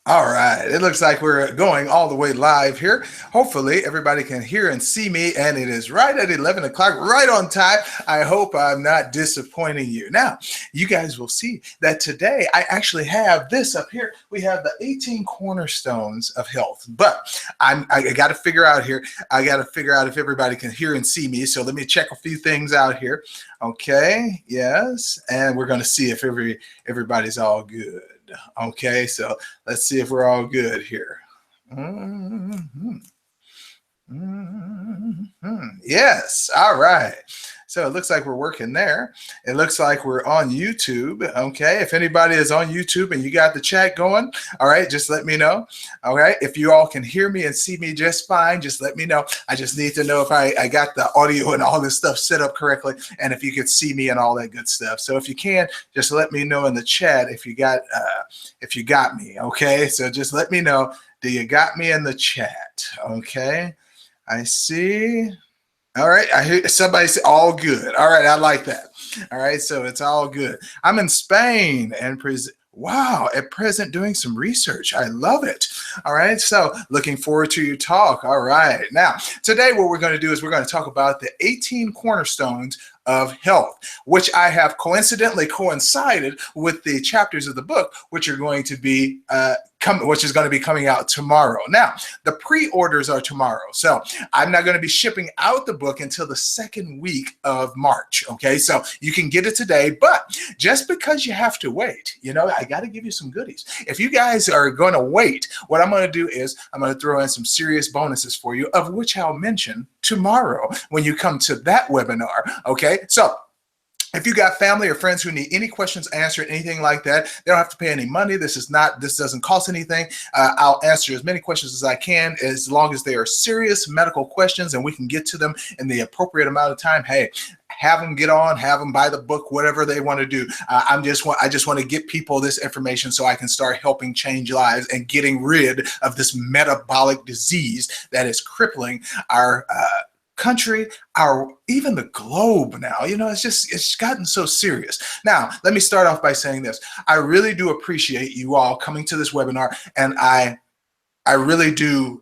All right, it looks like we're going all the way live here. Hopefully, everybody can hear and see me, and it is right at 11 o'clock, right on time. I hope I'm not disappointing you. Now, you guys will see that today I actually have this up here. We have the 18 cornerstones of health, but I got to figure out here. I got to figure out if everybody can hear and see me. So let me check a few things out here. Okay, yes, and we're going to see if everybody's all good. Okay, so let's see if we're all good here. Mm-hmm. Mm-hmm. Yes, all right. So it looks like we're working there. It looks like we're on YouTube. Okay, if anybody is on YouTube and you got the chat going, all right, just let me know. All right, if you all can hear me and see me just fine, just let me know. I just need to know if I got the audio and all this stuff set up correctly, and if you could see me and all that good stuff. So if you can, just let me know in the chat if you got me. Okay, so just let me know. Do you got me in the chat? Okay, I see. All right, I hear somebody say all good. All right, I like that. All right, so it's all good. I'm in Spain and wow, at present doing some research. I love it. All right, so looking forward to your talk. All right, now today what we're going to do is we're going to talk about the 18 cornerstones of health, which I have coincidentally coincided with the chapters of the book, which are going to be which is going to be coming out tomorrow. Now, the pre-orders are tomorrow, so I'm not going to be shipping out the book until the second week of March. Okay, so you can get it today, but just because you have to wait, I got to give you some goodies. If you guys are going to wait, what I'm going to do is I'm going to throw in some serious bonuses for you, of which I'll mention tomorrow when you come to that webinar. Okay, so if you got family or friends who need any questions answered, anything like that, they don't have to pay any money. This doesn't cost anything. I'll answer as many questions as I can, as long as they are serious medical questions and we can get to them in the appropriate amount of time. Hey, have them get on, have them buy the book, whatever they want to do. I just want to get people this information so I can start helping change lives and getting rid of this metabolic disease that is crippling our country, even the globe now. It's gotten so serious. Now, let me start off by saying this. I really do appreciate you all coming to this webinar, and I really do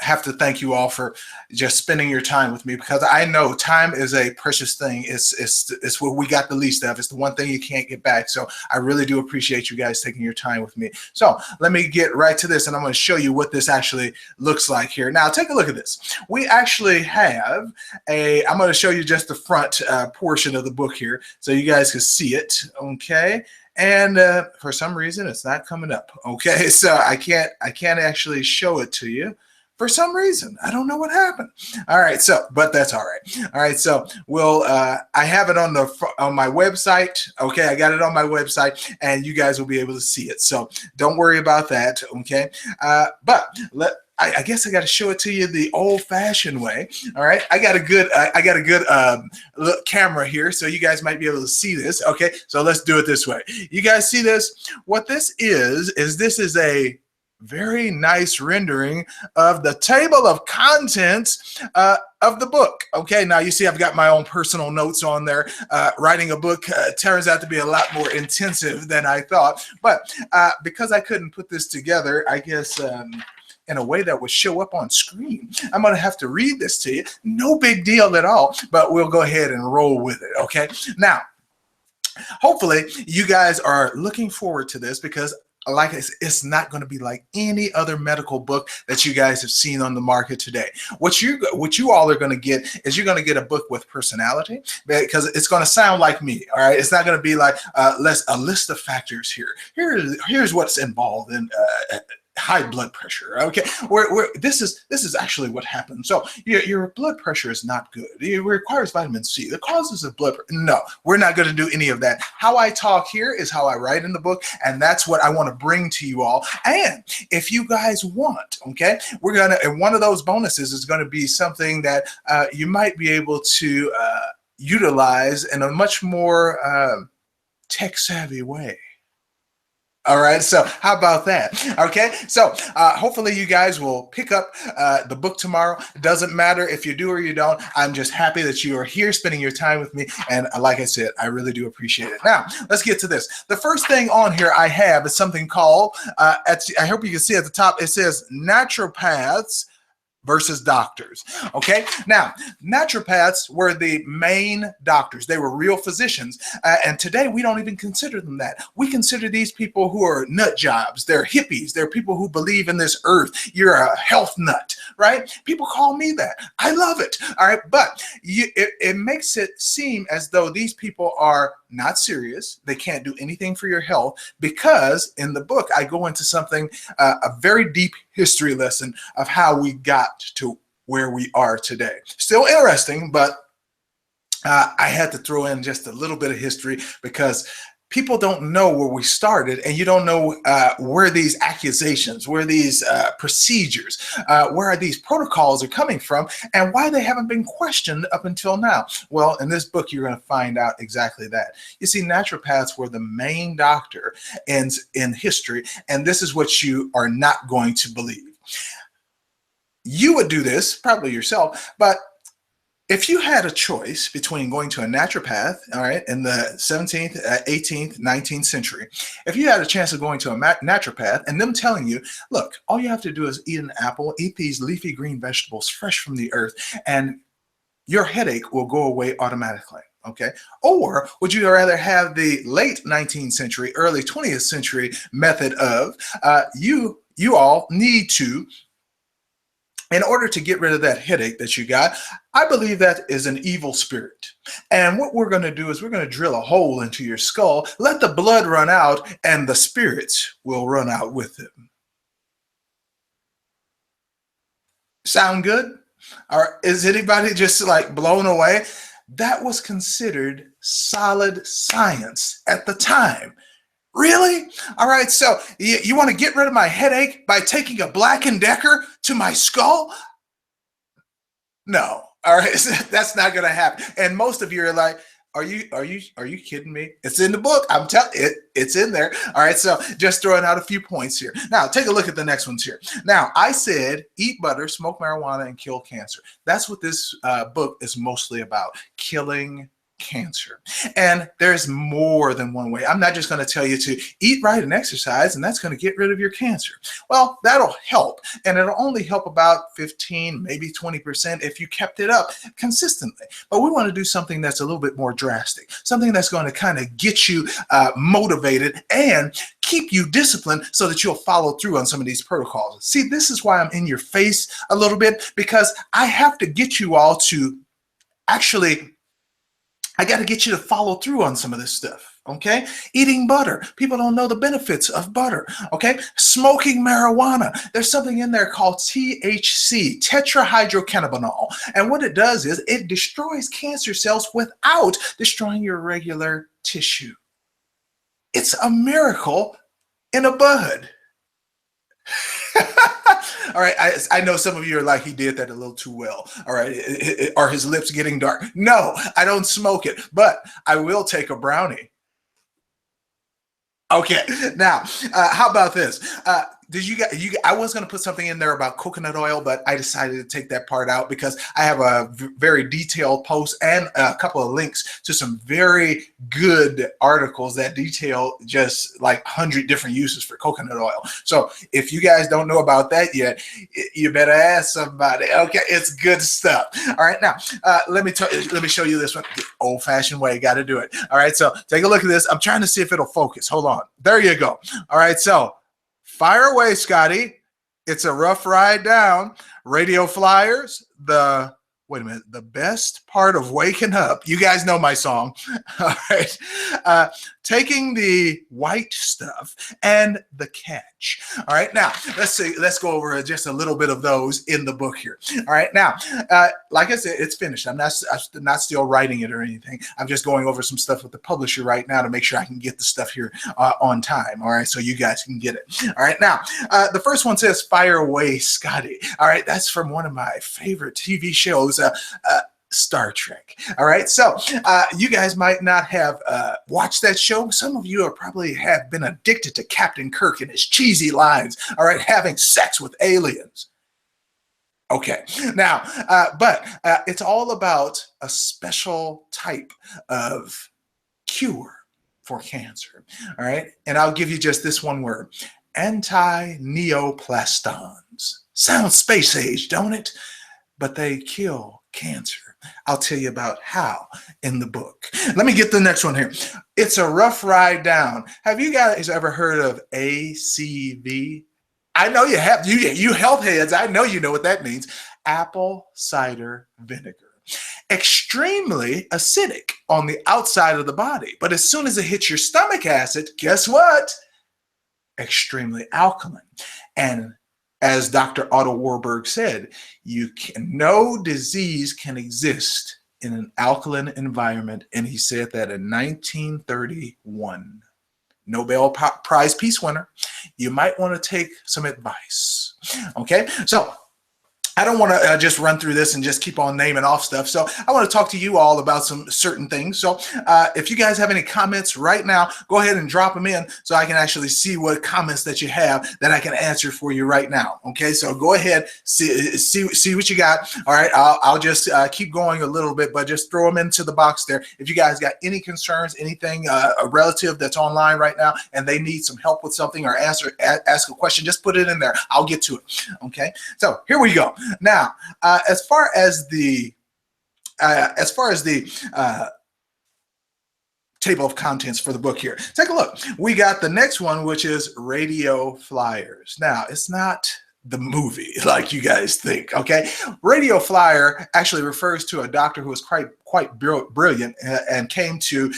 have to thank you all for just spending your time with me, because I know time is a precious thing. It's what we got the least of. It's the one thing you can't get back. So I really do appreciate you guys taking your time with me. So let me get right to this, and I'm going to show you what this actually looks like here. Now, take a look at this. We actually have I'm going to show you just the front portion of the book here so you guys can see it. Okay. And for some reason, it's not coming up. Okay, so I can't actually show it to you for some reason. I don't know what happened. All right, so but that's all right. All right, so I have it on my website. Okay, I got it on my website, and you guys will be able to see it. So don't worry about that. Okay, but I guess I got to show it to you the old-fashioned way. All right, I got a good camera here, so you guys might be able to see this. Okay, so let's do it this way. You guys see this? What this is this is a very nice rendering of the table of contents of the book. Okay, now you see I've got my own personal notes on there. Writing a book turns out to be a lot more intensive than I thought, but because I couldn't put this together, I guess in a way that would show up on screen, I'm going to have to read this to you. No big deal at all, but we'll go ahead and roll with it. Okay, now hopefully you guys are looking forward to this, because like I said, it's not going to be like any other medical book that you guys have seen on the market today. What you all are going to get is you're going to get a book with personality, because it's going to sound like me. All right, it's not going to be like a list of factors here. Here's what's involved in high blood pressure. Okay, this is actually what happens. So your blood pressure is not good. It requires vitamin C. The causes of blood pressure. No, we're not going to do any of that. How I talk here is how I write in the book, and that's what I want to bring to you all. And if you guys want, okay, and one of those bonuses is going to be something that you might be able to utilize in a much more tech savvy way. All right, so how about that? Okay, so hopefully you guys will pick up the book tomorrow. It doesn't matter if you do or you don't. I'm just happy that you are here spending your time with me. And like I said, I really do appreciate it. Now, let's get to this. The first thing on here I have is something called, I hope you can see at the top, it says Naturopaths versus doctors. Okay, now naturopaths were the main doctors. They were real physicians, and today we don't even consider them that. We consider these people who are nut jobs. They're hippies. They're people who believe in this earth. You're a health nut, right? People call me that. I love it. All right, but it makes it seem as though these people are not serious. They can't do anything for your health, because in the book I go into something, a very deep history lesson of how we got to where we are today. Still interesting, but I had to throw in just a little bit of history, because people don't know where we started, and you don't know where these accusations, where these procedures, where these protocols are coming from, and why they haven't been questioned up until now. Well, in this book, you're going to find out exactly that. You see, naturopaths were the main doctor in history, and this is what you are not going to believe. You would do this, probably yourself, but if you had a choice between going to a naturopath, all right, in the 17th, 18th, 19th century, if you had a chance of going to a naturopath and them telling you, look, all you have to do is eat an apple, eat these leafy green vegetables fresh from the earth, and your headache will go away automatically, okay? Or would you rather have the late 19th century, early 20th century method of you all need to, in order to get rid of that headache that you got? I believe that is an evil spirit. And what we're going to do is we're going to drill a hole into your skull, let the blood run out, and the spirits will run out with it. Sound good? Or is anybody just like blown away? That was considered solid science at the time. Really? All right, so you want to get rid of my headache by taking a Black & Decker to my skull? No. All right, that's not going to happen. And most of you are like, are you kidding me? It's in the book. I'm telling you, it's in there. All right, so just throwing out a few points here. Now, take a look at the next ones here. Now, I said eat butter, smoke marijuana, and kill cancer. That's what this book is mostly about, killing cancer. And there's more than one way. I'm not just going to tell you to eat right and exercise, and that's going to get rid of your cancer. Well, that'll help, and it'll only help about 15, maybe 20% if you kept it up consistently. But we want to do something that's a little bit more drastic, something that's going to kind of get you motivated and keep you disciplined so that you'll follow through on some of these protocols. See, this is why I'm in your face a little bit, because I have to get you all to actually, I got to get you to follow through on some of this stuff, okay? Eating butter. People don't know the benefits of butter, okay? Smoking marijuana. There's something in there called THC, tetrahydrocannabinol. And what it does is it destroys cancer cells without destroying your regular tissue. It's a miracle in a bud. All right, I know some of you are like, he did that a little too well. All right, are his lips getting dark? No, I don't smoke it, but I will take a brownie. Okay, now, how about this? I was going to put something in there about coconut oil, but I decided to take that part out because I have a very detailed post and a couple of links to some very good articles that detail just like 100 different uses for coconut oil. So if you guys don't know about that yet, you better ask somebody. Okay, it's good stuff. All right, now let me show you this one the old-fashioned way. Got to do it. All right, so take a look at this. I'm trying to see if it'll focus. Hold on. There you go. All right, so fire away, Scotty. It's a rough ride down. Radio flyers, wait a minute, the best part of waking up. You guys know my song. All right. Taking the white stuff and the catch. All right. Now, let's go over just a little bit of those in the book here. All right. Now, like I said, it's finished. I'm not still writing it or anything. I'm just going over some stuff with the publisher right now to make sure I can get the stuff here on time. All right. So you guys can get it. All right. Now, the first one says, fire away, Scotty. All right. That's from one of my favorite TV shows. Star Trek. All right. So you guys might not have watched that show. Some of you are probably have been addicted to Captain Kirk and his cheesy lines. All right. Having sex with aliens. Okay. Now, but it's all about a special type of cure for cancer. All right. And I'll give you just this one word: anti-neoplastons. Sounds space age, don't it? But they kill cancer. I'll tell you about how in the book. Let me get the next one here. It's a rough ride down. Have you guys ever heard of ACV? I know you have. You health heads, I know you know what that means. Apple cider vinegar. Extremely acidic on the outside of the body. But as soon as it hits your stomach acid, guess what? Extremely alkaline. And as Dr. Otto Warburg said, no disease can exist in an alkaline environment. And he said that in 1931. Nobel Prize Peace winner. You might want to take some advice. Okay, so I don't want to just run through this and just keep on naming off stuff. So I want to talk to you all about some certain things. So if you guys have any comments right now, go ahead and drop them in so I can actually see what comments that you have that I can answer for you right now. Okay, so go ahead, see what you got. All right, I'll just keep going a little bit, but just throw them into the box there. If you guys got any concerns, anything, a relative that's online right now and they need some help with something or ask a question, just put it in there. I'll get to it. Okay, so here we go. Now, as far as the table of contents for the book here, take a look. We got the next one, which is radio flyers. Now, it's not the movie like you guys think. Okay, radio flyer actually refers to a doctor who was quite brilliant and came to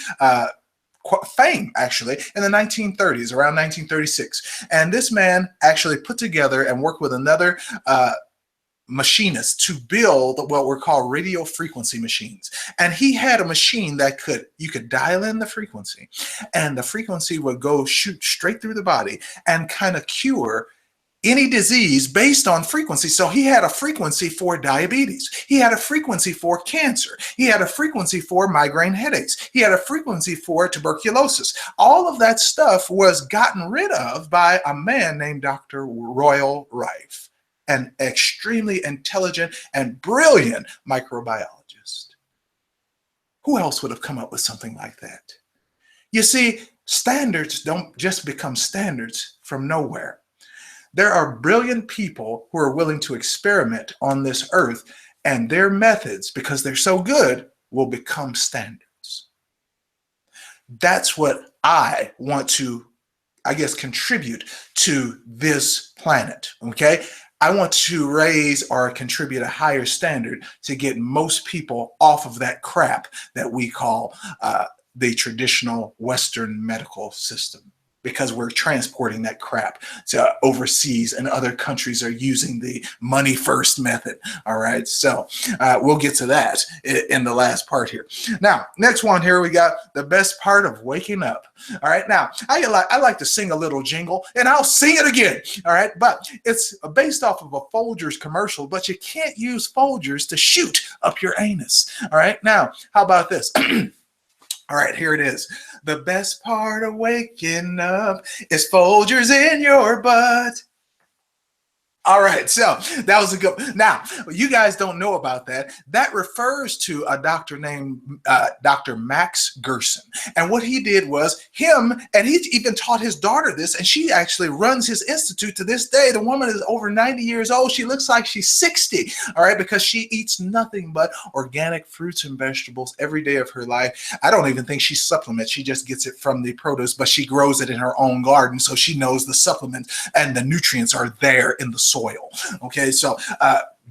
fame actually in the 1930s, around 1936. And this man actually put together and worked with another machinist to build what were called radio frequency machines. And he had a machine that you could dial in the frequency and the frequency would shoot straight through the body and kind of cure any disease based on frequency. So he had a frequency for diabetes. He had a frequency for cancer. He had a frequency for migraine headaches. He had a frequency for tuberculosis. All of that stuff was gotten rid of by a man named Dr. Royal Rife, an extremely intelligent and brilliant microbiologist. Who else would have come up with something like that? You see, standards don't just become standards from nowhere. There are brilliant people who are willing to experiment on this earth, and their methods, because they're so good, will become standards. That's what I want to, I guess, contribute to this planet, okay? I want to raise or contribute a higher standard to get most people off of that crap that we call the traditional Western medical system, because we're transporting that crap to overseas and other countries are using the money first method. All right, so we'll get to that in the last part here. Now, next one here, we got the best part of waking up. All right, now I like to sing a little jingle and I'll sing it again. All right, but it's based off of a Folgers commercial, but you can't use Folgers to shoot up your anus. All right, now how about this? All right, here it is. The best part of waking up is Folgers in your butt. All right, so that was a good. Now, you guys don't know about that. That refers to a doctor named Dr. Max Gerson. And what he did was and he even taught his daughter this, and she actually runs his institute to this day. The woman is over 90 years old. She looks like she's 60, all right, because she eats nothing but organic fruits and vegetables every day of her life. I don't even think she supplements. She just gets it from the produce, but she grows it in her own garden, so she knows the supplements and the nutrients are there in the soil. Okay, so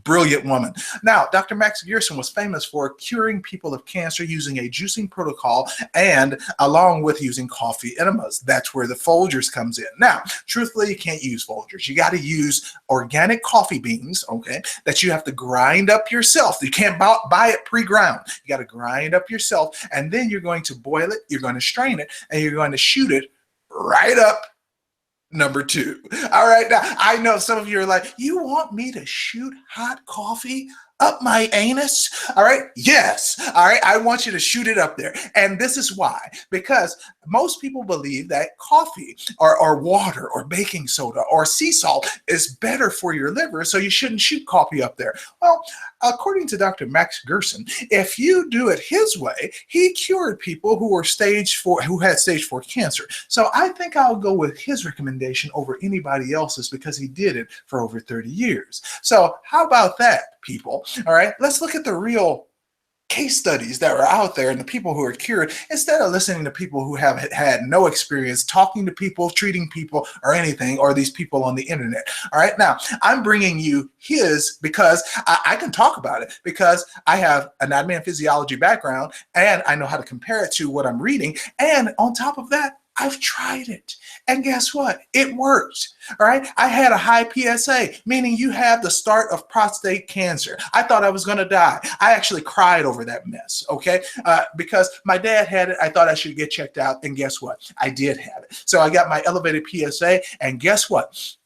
brilliant woman. Now, Dr. Max Gerson was famous for curing people of cancer using a juicing protocol and along with using coffee enemas. That's where the Folgers comes in. Now, truthfully, you can't use Folgers. You got to use organic coffee beans, okay, that you have to grind up yourself. You can't buy it pre-ground. You got to grind up yourself, and then you're going to boil it, you're going to strain it, and you're going to shoot it right up number 2. All right, now I know some of you are like, you want me to shoot hot coffee up my anus? All right. Yes. All right. I want you to shoot it up there. And this is why, because most people believe that coffee or water or baking soda or sea salt is better for your liver. So you shouldn't shoot coffee up there. Well, according to Dr. Max Gerson, if you do it his way, he cured people who were who had stage 4 cancer. So I think I'll go with his recommendation over anybody else's because he did it for over 30 years. So how about that, people? All right, let's look at the real case studies that are out there and the people who are cured instead of listening to people who have had no experience talking to people, treating people, or anything, or these people on the internet. All right, now I'm bringing you his because I can talk about it because I have anatomy and physiology background and I know how to compare it to what I'm reading. And on top of that, I've tried it. And guess what? It worked. All right. I had a high PSA, meaning you have the start of prostate cancer. I thought I was going to die. I actually cried over that mess. Okay. Because my dad had it. I thought I should get checked out. And guess what? I did have it. So I got my elevated PSA. And guess what?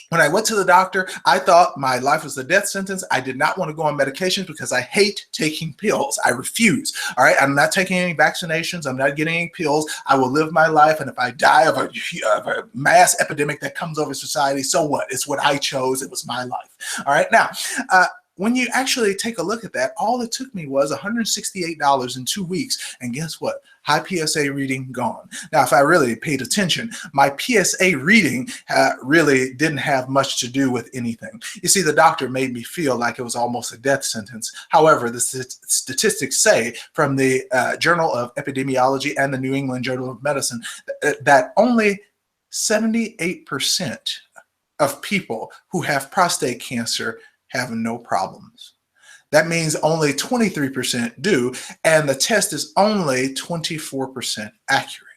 When I went to the doctor, I thought my life was a death sentence. I did not want to go on medications because I hate taking pills. I refuse. All right. I'm not taking any vaccinations. I'm not getting any pills. I will live my life. And if I die of a mass epidemic that comes over society, so what? It's what I chose. It was my life. All right. Now, when you actually take a look at that, all it took me was $168 in 2 weeks. And guess what? High PSA reading gone. Now, if I really paid attention, my PSA reading really didn't have much to do with anything. You see, the doctor made me feel like it was almost a death sentence. However, the statistics say from the Journal of Epidemiology and the New England Journal of Medicine that only 78% of people who have prostate cancer have no problems. That means only 23% do, and the test is only 24% accurate.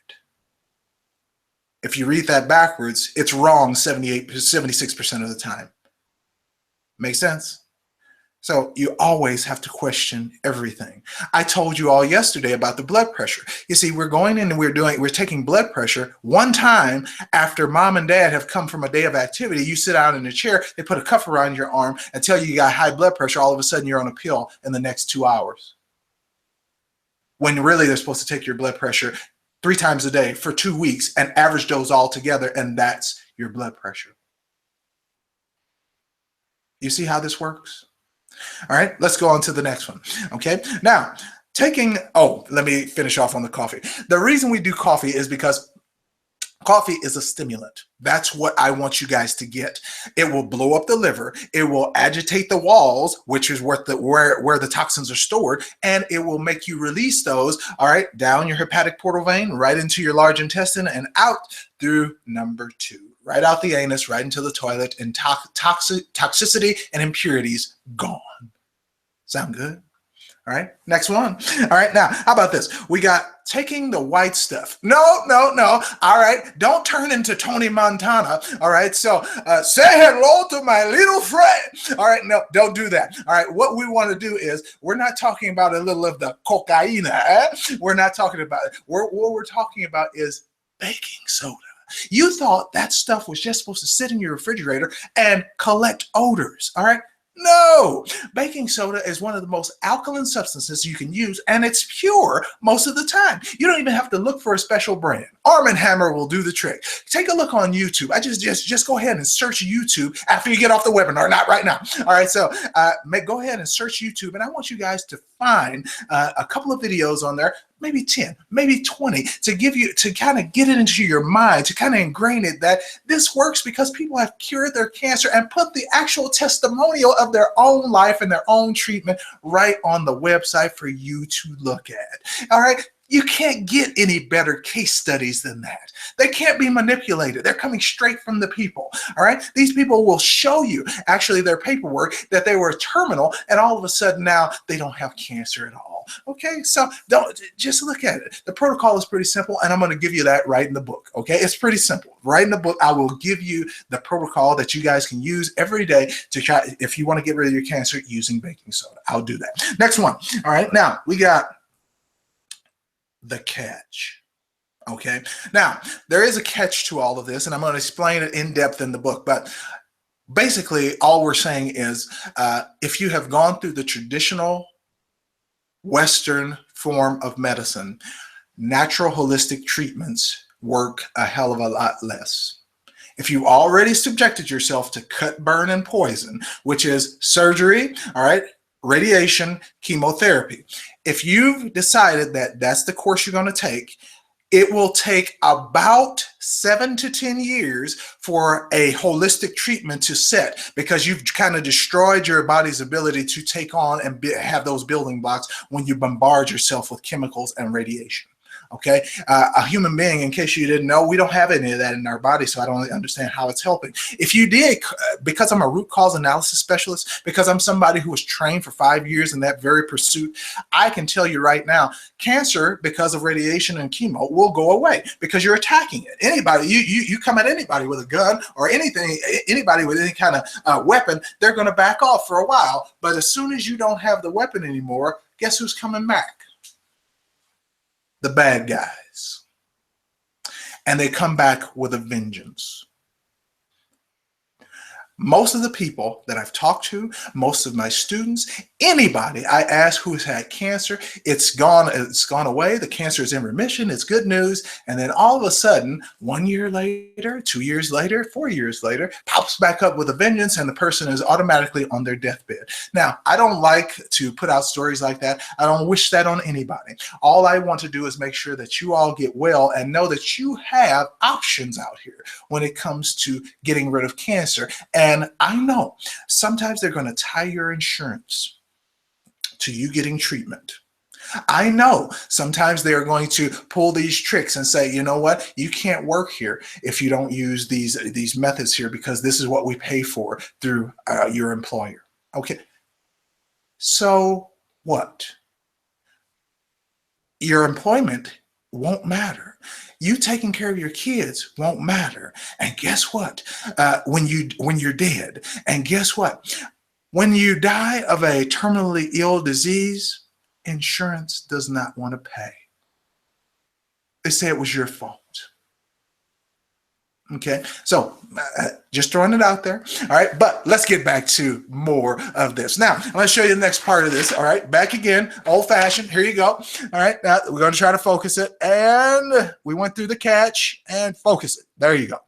If you read that backwards, it's wrong 76% of the time. Make sense? So you always have to question everything. I told you all yesterday about the blood pressure. You see, we're going in and we're taking blood pressure one time after mom and dad have come from a day of activity. You sit down in a chair, they put a cuff around your arm and tell you got high blood pressure. All of a sudden you're on a pill in the next 2 hours. When really they're supposed to take your blood pressure 3 times a day for 2 weeks and average those all together, and that's your blood pressure. You see how this works? All right, let's go on to the next one. Okay, now let me finish off on the coffee. The reason we do coffee is because coffee is a stimulant. That's what I want you guys to get. It will blow up the liver. It will agitate the walls, which is where the toxins are stored, and it will make you release those, all right, down your hepatic portal vein, right into your large intestine, and out through number 2. Right out the anus, right into the toilet, and toxicity and impurities gone. Sound good? All right, next one. All right, now, how about this? We got taking the white stuff. No. All right, don't turn into Tony Montana. All right, so say hello to my little friend. All right, no, don't do that. All right, what we want to do is we're not talking about a little of the cocaine. We're not talking about it. What we're talking about is baking soda. You thought that stuff was just supposed to sit in your refrigerator and collect odors, all right? No, baking soda is one of the most alkaline substances you can use, and it's pure most of the time. You don't even have to look for a special brand. Arm & Hammer will do the trick. Take a look on YouTube. I just go ahead and search YouTube after you get off the webinar, not right now. All right, so go ahead and search YouTube, and I want you guys to find a couple of videos on there, maybe 10, maybe 20, to kind of get it into your mind, to kind of ingrain it that this works because people have cured their cancer and put the actual testimonial of their own life and their own treatment right on the website for you to look at. All right. You can't get any better case studies than that. They can't be manipulated. They're coming straight from the people. All right. These people will show you actually their paperwork that they were terminal, and all of a sudden now they don't have cancer at all. Okay. So just look at it. The protocol is pretty simple, and I'm going to give you that right in the book. Okay. It's pretty simple. Right in the book, I will give you the protocol that you guys can use every day to try if you want to get rid of your cancer using baking soda. I'll do that. Next one. All right. Now we got the catch. Okay. Now, there is a catch to all of this, and I'm going to explain it in depth in the book, but basically all we're saying is if you have gone through the traditional Western form of medicine, natural holistic treatments work a hell of a lot less. If you already subjected yourself to cut, burn, and poison, which is surgery, all right, radiation, chemotherapy, if you've decided that that's the course you're going to take, it will take about 7 to 10 years for a holistic treatment to set, because you've kind of destroyed your body's ability to take on and have those building blocks when you bombard yourself with chemicals and radiation. Okay, a human being, in case you didn't know, we don't have any of that in our body, so I don't understand how it's helping. If you did, because I'm a root cause analysis specialist, because I'm somebody who was trained for 5 years in that very pursuit, I can tell you right now, cancer, because of radiation and chemo, will go away because you're attacking it. Anybody, you come at anybody with a gun or anything, anybody with any kind of weapon, they're going to back off for a while. But as soon as you don't have the weapon anymore, guess who's coming back? The bad guys. And they come back with a vengeance. Most of the people that I've talked to, most of my students, anybody I ask who's had cancer, it's gone away. The cancer is in remission. It's good news. And then all of a sudden, 1 year later, 2 years later, 4 years later, pops back up with a vengeance, and the person is automatically on their deathbed. Now, I don't like to put out stories like that. I don't wish that on anybody. All I want to do is make sure that you all get well and know that you have options out here when it comes to getting rid of cancer. And I know sometimes they're going to tie your insurance to you getting treatment. I know sometimes they're going to pull these tricks and say, you know what, you can't work here if you don't use these methods here, because this is what we pay for through your employer. Okay, so what? Your employment won't matter. You taking care of your kids won't matter. And guess what? When you're dead, and guess what? When you die of a terminally ill disease, insurance does not want to pay. They say it was your fault. Okay, so just throwing it out there. All right, but let's get back to more of this. Now, I'm going to show you the next part of this. All right, back again, old fashioned. Here you go. All right, now we're going to try to focus it. And we went through the catch and focus it. There you go.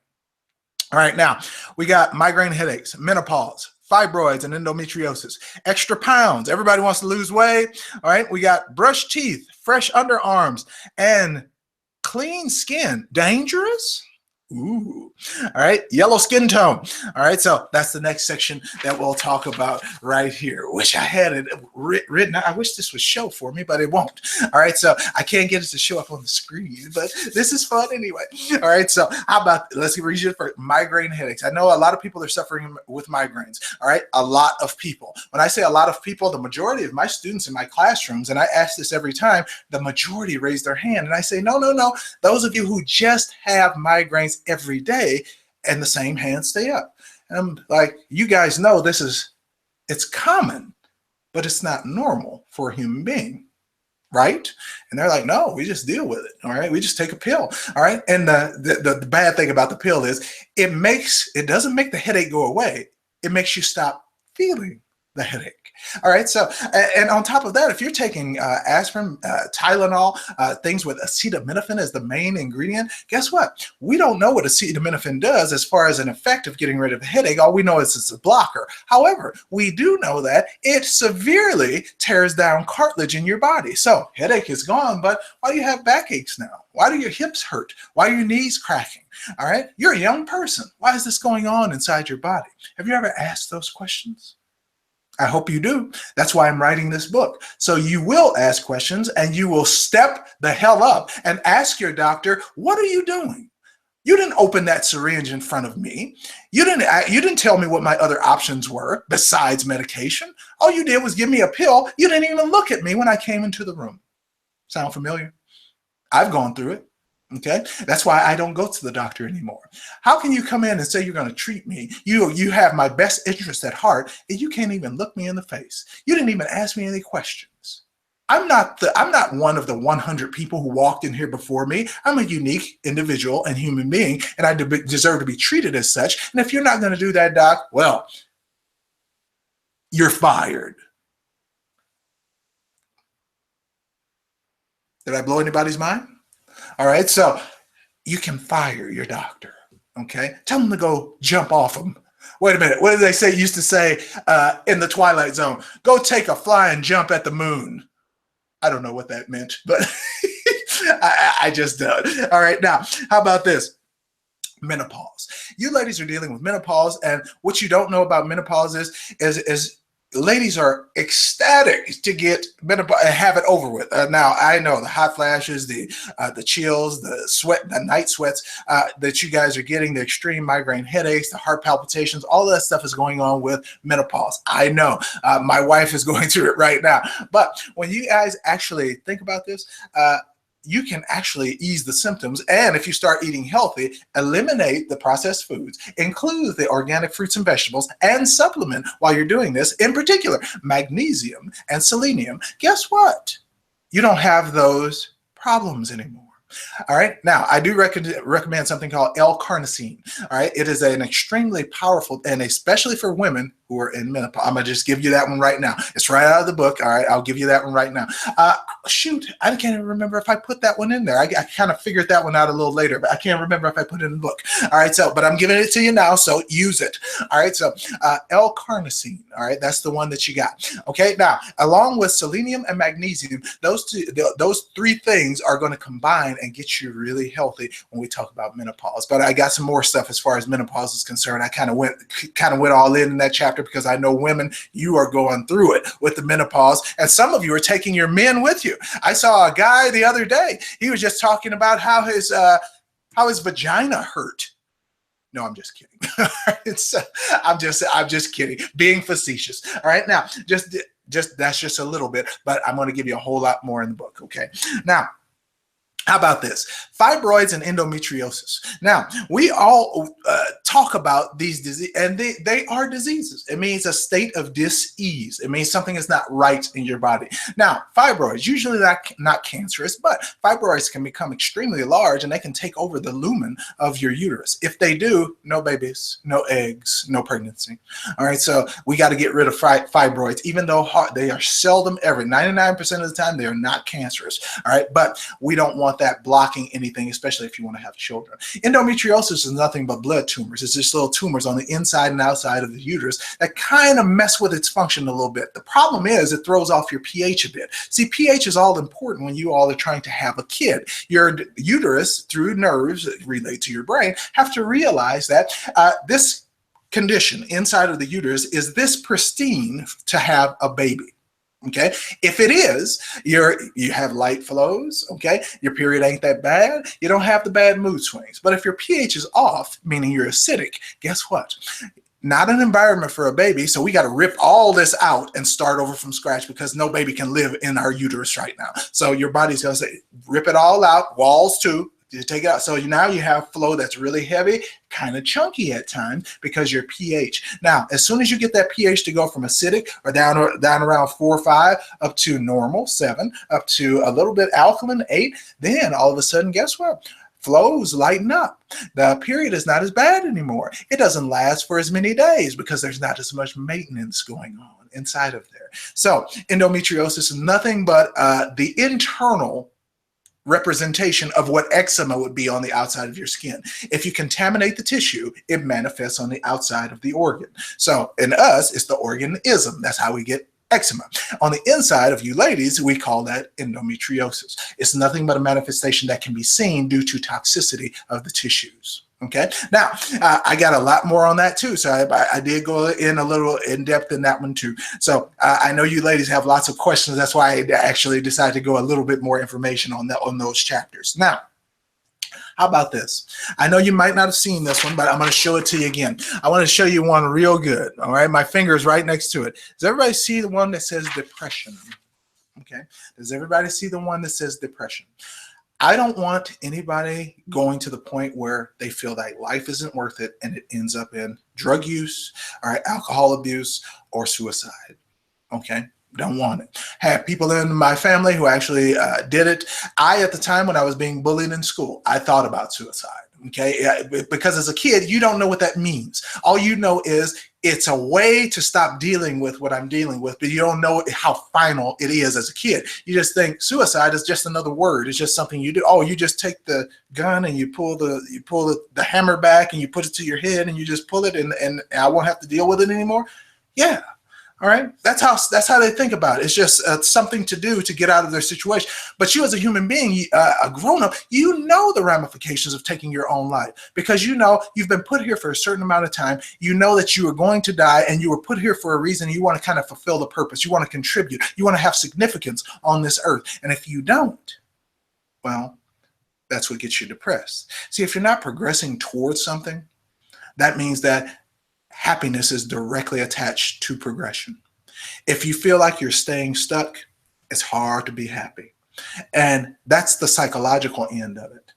All right, now we got migraine headaches, menopause, fibroids, and endometriosis, extra pounds. Everybody wants to lose weight. All right, we got brushed teeth, fresh underarms, and clean skin. Dangerous? Ooh. All right, yellow skin tone. All right, so that's the next section that we'll talk about right here. Wish I had it written. I wish this would show for me, but it won't. All right, so I can't get it to show up on the screen, but this is fun anyway. All right, so how about, let's read you for migraine headaches. I know a lot of people are suffering with migraines. All right, a lot of people. When I say a lot of people, the majority of my students in my classrooms, and I ask this every time, the majority raise their hand, and I say, no. Those of you who just have migraines every day, and the same hands stay up. And I'm like, you guys know it's common, but it's not normal for a human being, right? And they're like, no, we just deal with it. All right, we just take a pill. All right, and the bad thing about the pill is it doesn't make the headache go away. It makes you stop feeling the headache. All right, so, and on top of that, if you're taking aspirin, Tylenol, things with acetaminophen as the main ingredient, guess what? We don't know what acetaminophen does as far as an effect of getting rid of a headache. All we know is it's a blocker. However, we do know that it severely tears down cartilage in your body. So headache is gone, but why do you have backaches now? Why do your hips hurt? Why are your knees cracking? All right, you're a young person. Why is this going on inside your body? Have you ever asked those questions? I hope you do. That's why I'm writing this book. So you will ask questions, and you will step the hell up and ask your doctor, what are you doing? You didn't open that syringe in front of me. You didn't tell me what my other options were besides medication. All you did was give me a pill. You didn't even look at me when I came into the room. Sound familiar? I've gone through it. Okay, that's why I don't go to the doctor anymore. How can you come in and say you're going to treat me? You have my best interest at heart, and you can't even look me in the face. You didn't even ask me any questions. I'm not one of the 100 people who walked in here before me. I'm a unique individual and human being, and I deserve to be treated as such. And if you're not going to do that, doc, well, you're fired. Did I blow anybody's mind? All right, so you can fire your doctor. Okay, tell them to go jump off them. Wait a minute, what did they say? Used to say in the Twilight Zone, go take a flying jump at the moon. I don't know what that meant, but I just did. All right, now, how about this? Menopause. You ladies are dealing with menopause, and what you don't know about menopause is ladies are ecstatic to get menopause and have it over with. Now, I know the hot flashes, the chills, the sweat, the night sweats that you guys are getting, the extreme migraine headaches, the heart palpitations, all that stuff is going on with menopause. I know. My wife is going through it right now. But when you guys actually think about this, you can actually ease the symptoms. And if you start eating healthy, eliminate the processed foods, include the organic fruits and vegetables, and supplement while you're doing this, in particular, magnesium and selenium. Guess what? You don't have those problems anymore. All right. Now, I do recommend something called L-carnosine. All right. It is an extremely powerful, and especially for women who are in menopause. I'm going to just give you that one right now. It's right out of the book. All right. I'll give you that one right now. Shoot. I can't even remember if I put that one in there. I kind of figured that one out a little later, but I can't remember if I put it in the book. All right. So, but I'm giving it to you now. So use it. All right. So L-carnosine. All right. That's the one that you got. Okay. Now, along with selenium and magnesium, those three things are going to combine and get you really healthy when we talk about menopause. But I got some more stuff as far as menopause is concerned. I kind of went all in that chapter because I know women, you are going through it with the menopause, and some of you are taking your men with you. I saw a guy the other day. He was just talking about how his vagina hurt. No, I'm just kidding. I'm just kidding, being facetious. All right, now just that's just a little bit, but I'm going to give you a whole lot more in the book. Okay, now. How about this? Fibroids and endometriosis. Now, we all talk about these diseases, and they are diseases. It means a state of dis-ease. It means something is not right in your body. Now, fibroids, usually not cancerous, but fibroids can become extremely large, and they can take over the lumen of your uterus. If they do, no babies, no eggs, no pregnancy. All right, so we got to get rid of fibroids, even though they are seldom ever, 99% of the time, they are not cancerous. All right, but we don't want that blocking anything, especially if you want to have children. Endometriosis is nothing but blood tumors. It's just little tumors on the inside and outside of the uterus that kind of mess with its function a little bit. The problem is it throws off your pH a bit. See, pH is all important when you all are trying to have a kid. Your uterus, through nerves that relate to your brain, have to realize that this condition inside of the uterus is this pristine to have a baby. Okay, if it is, you have light flows, okay, your period ain't that bad, you don't have the bad mood swings. But if your pH is off, meaning you're acidic, guess what? Not an environment for a baby, so we got to rip all this out and start over from scratch because no baby can live in our uterus right now. So your body's going to say, rip it all out, walls too. You take it out. So now you have flow that's really heavy, kind of chunky at times because your pH. Now, as soon as you get that pH to go from acidic or down around 4 or 5 up to normal 7, up to a little bit alkaline 8, then all of a sudden, guess what? Flows lighten up. The period is not as bad anymore. It doesn't last for as many days because there's not as much maintenance going on inside of there. So endometriosis is nothing but the internal representation of what eczema would be on the outside of your skin. If you contaminate the tissue, it manifests on the outside of the organ. So in us, it's the organism. That's how we get eczema. On the inside of you ladies, we call that endometriosis. It's nothing but a manifestation that can be seen due to toxicity of the tissues. Okay, now I got a lot more on that too. So I did go in a little in depth in that one too. So I know you ladies have lots of questions. That's why I actually decided to go a little bit more information on those chapters. Now, how about this? I know you might not have seen this one, but I'm going to show it to you again. I want to show you one real good. All right, my finger is right next to it. Does everybody see the one that says depression? Okay, does everybody see the one that says depression? I don't want anybody going to the point where they feel that life isn't worth it and it ends up in drug use or alcohol abuse or suicide. Okay. Don't want it. Had people in my family who actually did it. At the time when I was being bullied in school, I thought about suicide. Okay, because as a kid, you don't know what that means. All you know is it's a way to stop dealing with what I'm dealing with, but you don't know how final it is as a kid. You just think suicide is just another word. It's just something you do. Oh, you just take the gun and you pull the hammer back and you put it to your head and you just pull it and I won't have to deal with it anymore. Yeah. All right. That's how they think about it. It's just something to do to get out of their situation. But you as a human being, a grown-up, you know the ramifications of taking your own life because you know you've been put here for a certain amount of time. You know that you are going to die and you were put here for a reason. You want to kind of fulfill the purpose. You want to contribute. You want to have significance on this earth. And if you don't, well, that's what gets you depressed. See, if you're not progressing towards something, that means that happiness is directly attached to progression. If you feel like you're staying stuck, it's hard to be happy. And that's the psychological end of it.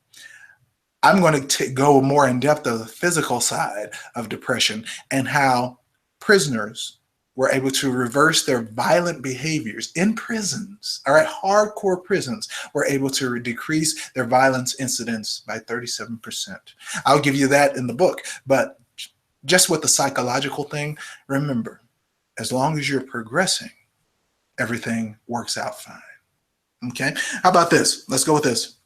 I'm going to go more in depth of the physical side of depression and how prisoners were able to reverse their violent behaviors in prisons. All right, hardcore prisons were able to decrease their violence incidence by 37%. I'll give you that in the book, but just with the psychological thing, remember, as long as you're progressing, everything works out fine. Okay? How about this? Let's go with this.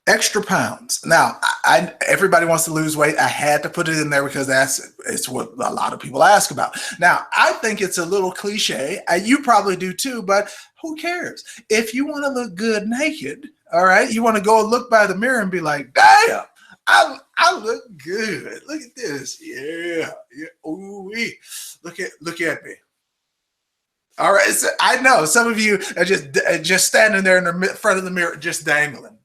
Extra pounds. Now, everybody wants to lose weight. I had to put it in there because it's what a lot of people ask about. Now, I think it's a little cliche. You probably do too, but who cares? If you want to look good naked, all right, you want to go and look by the mirror and be like, damn, I look good. Look at this. Yeah. Ooh-wee. Look at me. All right. So I know some of you are just standing there in the front of the mirror, just dangling.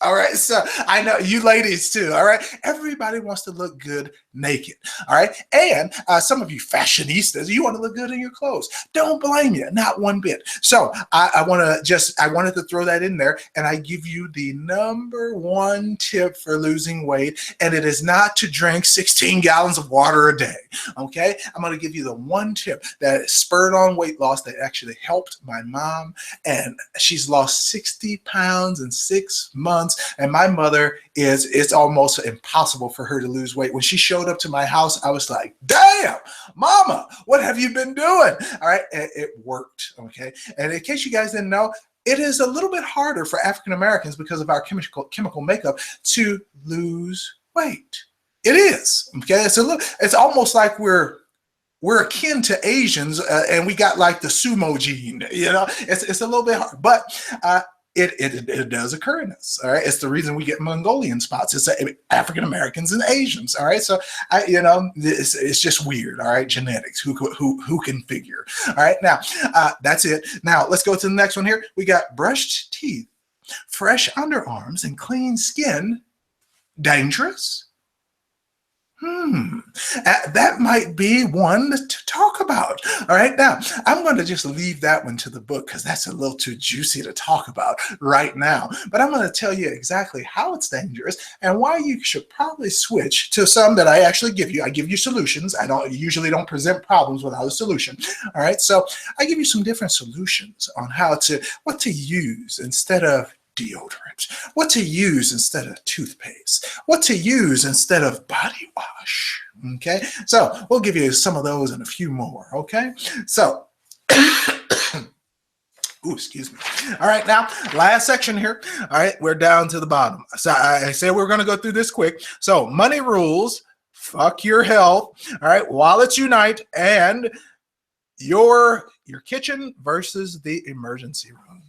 All right. So I know you ladies too. All right. Everybody wants to look good naked. All right. And some of you fashionistas, you want to look good in your clothes. Don't blame you. Not one bit. So I wanted to throw that in there and I give you the #1 tip for losing weight. And it is not to drink 16 gallons of water a day. Okay. I'm going to give you the one tip that spurred on weight loss that actually helped my mom. And she's lost 60 pounds in 6 months. And my mother it's almost impossible for her to lose weight. When she showed up to my house, I was like, damn, mama, what have you been doing? All right. And it worked. Okay. And in case you guys didn't know, it is a little bit harder for African Americans because of our chemical makeup to lose weight. It is. Okay. It's almost like we're akin to Asians and we got like the sumo gene, you know, it's a little bit hard, but it does occur in us. All right. It's the reason we get Mongolian spots. It's African Americans and Asians. All right. So it's just weird. All right. Genetics. Who can figure? All right. Now that's it. Now let's go to the next one here. We got brushed teeth, fresh underarms, and clean skin. Dangerous? That might be one to talk about. All right. Now, I'm going to just leave that one to the book because that's a little too juicy to talk about right now. But I'm going to tell you exactly how it's dangerous and why you should probably switch to some that I actually give you. I give you solutions. I usually don't present problems without a solution. All right. So I give you some different solutions on what to use instead of deodorant, what to use instead of toothpaste, what to use instead of body wash. Okay, so we'll give you some of those and a few more. Okay, so ooh, excuse me. All right, now last section here. All right, we're down to the bottom. So I said we're going to go through this quick. So money rules, fuck your health. All right, wallets unite, and your kitchen versus the emergency room.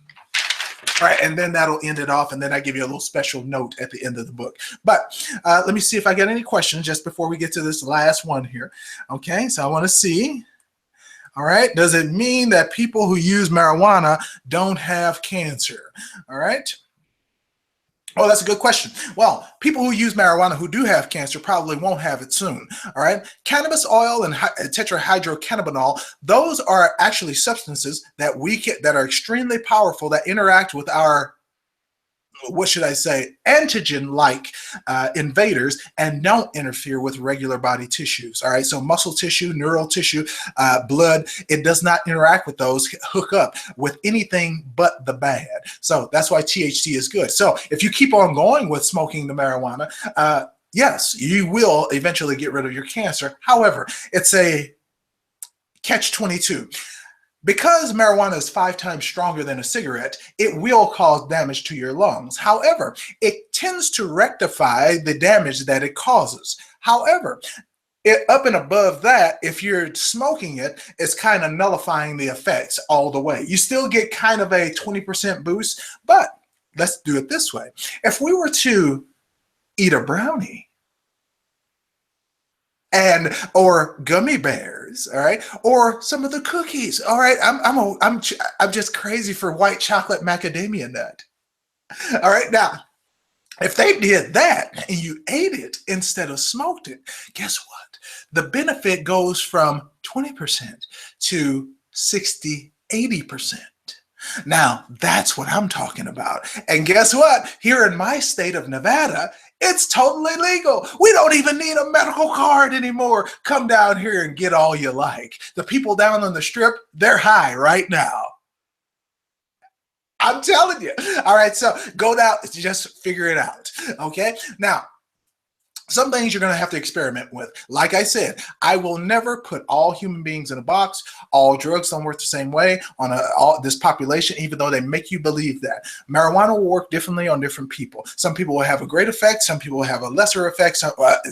All right, and then that'll end it off, and then I give you a little special note at the end of the book. But let me see if I get any questions just before we get to this last one here. Okay, so I want to see. All right, does it mean that people who use marijuana don't have cancer? All right. Oh, that's a good question. Well, people who use marijuana who do have cancer probably won't have it soon. All right. Cannabis oil and tetrahydrocannabinol, those are actually substances that that are extremely powerful that interact with our what should I say, antigen-like invaders, and don't interfere with regular body tissues. All right, so muscle tissue, neural tissue, blood, it does not interact with those, hook up with anything but the bad. So that's why THC is good. So if you keep on going with smoking the marijuana, yes, you will eventually get rid of your cancer. However, it's a catch-22. Because marijuana is 5 times stronger than a cigarette, it will cause damage to your lungs. However, it tends to rectify the damage that it causes. However, up and above that, if you're smoking it, it's kind of nullifying the effects all the way. You still get kind of a 20% boost, but let's do it this way. If we were to eat a brownie, or gummy bears, all right, or some of the cookies, all right. I'm just crazy for white chocolate macadamia nut. All right, now if they did that and you ate it instead of smoked it, guess what? The benefit goes from 20% to 60, 80%. Now, that's what I'm talking about. And guess what? Here in my state of Nevada, it's totally legal. We don't even need a medical card anymore. Come down here and get all you like. The people down on the strip, they're high right now. I'm telling you. All right, so go down, just figure it out. Okay, now, some things you're going to have to experiment with. Like I said, I will never put all human beings in a box. All drugs don't work the same way on this population, even though they make you believe that. Marijuana will work differently on different people. Some people will have a great effect. Some people will have a lesser effect.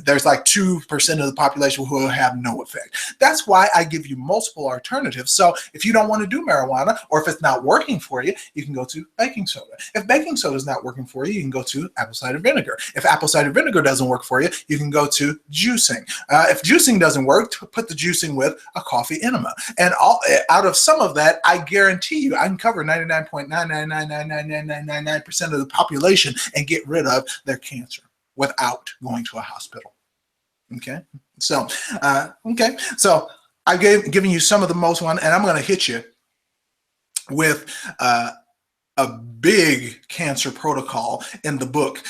There's like 2% of the population who will have no effect. That's why I give you multiple alternatives. So if you don't want to do marijuana, or if it's not working for you, you can go to baking soda. If baking soda is not working for you, you can go to apple cider vinegar. If apple cider vinegar doesn't work for you, you can go to juicing. If juicing doesn't work, put the juicing with a coffee enema. And out of some of that, I guarantee you, I can cover 99.9999999% of the population and get rid of their cancer without going to a hospital. Okay, so I've given you some of the most one, and I'm going to hit you with a big cancer protocol in the book,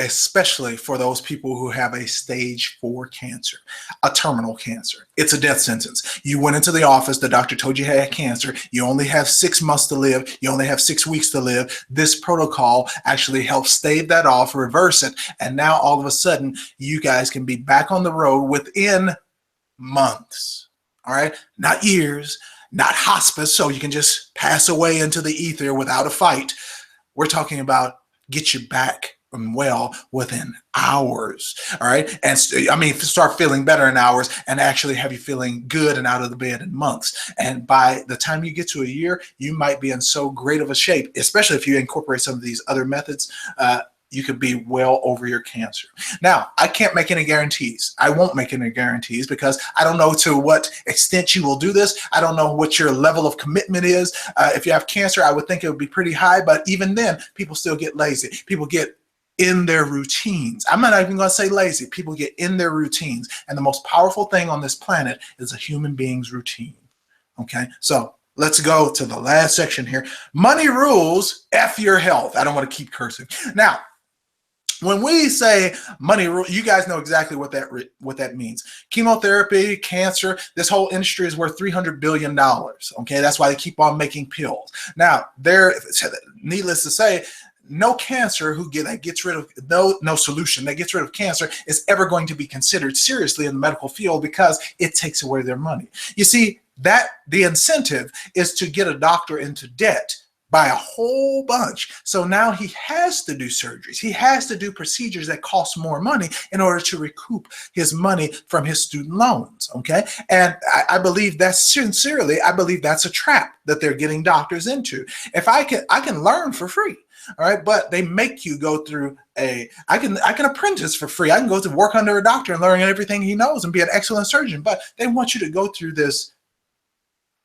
especially for those people who have a stage 4 cancer, a terminal cancer. It's a death sentence. You went into the office, the doctor told you you had cancer, you only have 6 months to live, you only have 6 weeks to live. This protocol actually helps stave that off, reverse it, and now all of a sudden you guys can be back on the road within months. All right, not years, not hospice, so you can just pass away into the ether without a fight. We're talking about get you back well within hours, all right? And start feeling better in hours and actually have you feeling good and out of the bed in months. And by the time you get to a year, you might be in so great of a shape, especially if you incorporate some of these other methods, you could be well over your cancer. Now, I can't make any guarantees. I won't make any guarantees because I don't know to what extent you will do this. I don't know what your level of commitment is. If you have cancer, I would think it would be pretty high, but even then, people still get lazy. People get in their routines. I'm not even going to say lazy. People get in their routines. And the most powerful thing on this planet is a human being's routine. Okay, so let's go to the last section here. Money rules, F your health. I don't want to keep cursing. Now, when we say money rule, you guys know exactly what that means. Chemotherapy, cancer, this whole industry is worth $300 billion. Okay, that's why they keep on making pills. Now, needless to say, no cancer that gets rid of no solution that gets rid of cancer is ever going to be considered seriously in the medical field because it takes away their money. You see, that the incentive is to get a doctor into debt by a whole bunch. So now he has to do surgeries. He has to do procedures that cost more money in order to recoup his money from his student loans. Okay. And I believe that's I believe that's a trap that they're getting doctors into. If I can learn for free. All right. But they make you go through I can apprentice for free. I can go to work under a doctor and learn everything he knows and be an excellent surgeon. But they want you to go through this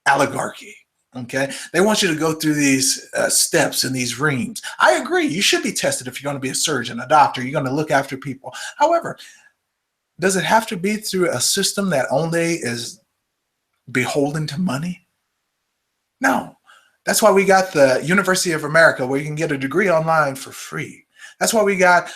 oligarchy. Okay, they want you to go through these steps and these reams. I agree. You should be tested if you're going to be a surgeon, a doctor. You're going to look after people. However, does it have to be through a system that only is beholden to money? No, That's why we got the University of America, where you can get a degree online for free. That's why we got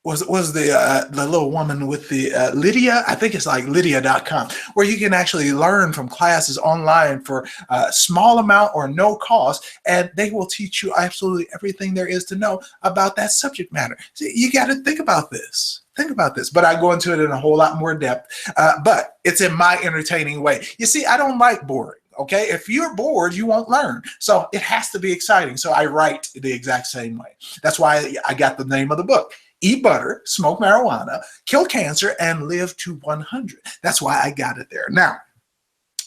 was the little woman with the Lydia, I think it's like lydia.com, where you can actually learn from classes online for a small amount or no cost, and they will teach you absolutely everything there is to know about that subject matter. So you got to think about this. Think about this, but I go into it in a whole lot more depth, but it's in my entertaining way. You see, I don't like boring. Okay, if you're bored, you won't learn. So it has to be exciting. So I write the exact same way. That's why I got the name of the book. Eat butter, smoke marijuana, kill cancer, and live to 100. That's why I got it there. Now,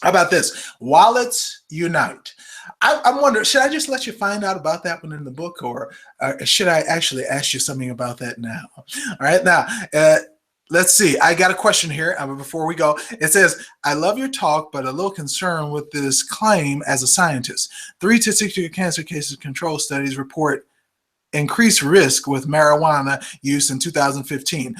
how about this? Wallets unite. I'm wondering, should I just let you find out about that one in the book, or should I actually ask you something about that now? All right, now, let's see. I got a question here before we go. It says, I love your talk, but a little concerned with this claim as a scientist. 3 to 6 cancer cases control studies report increased risk with marijuana use in 2015.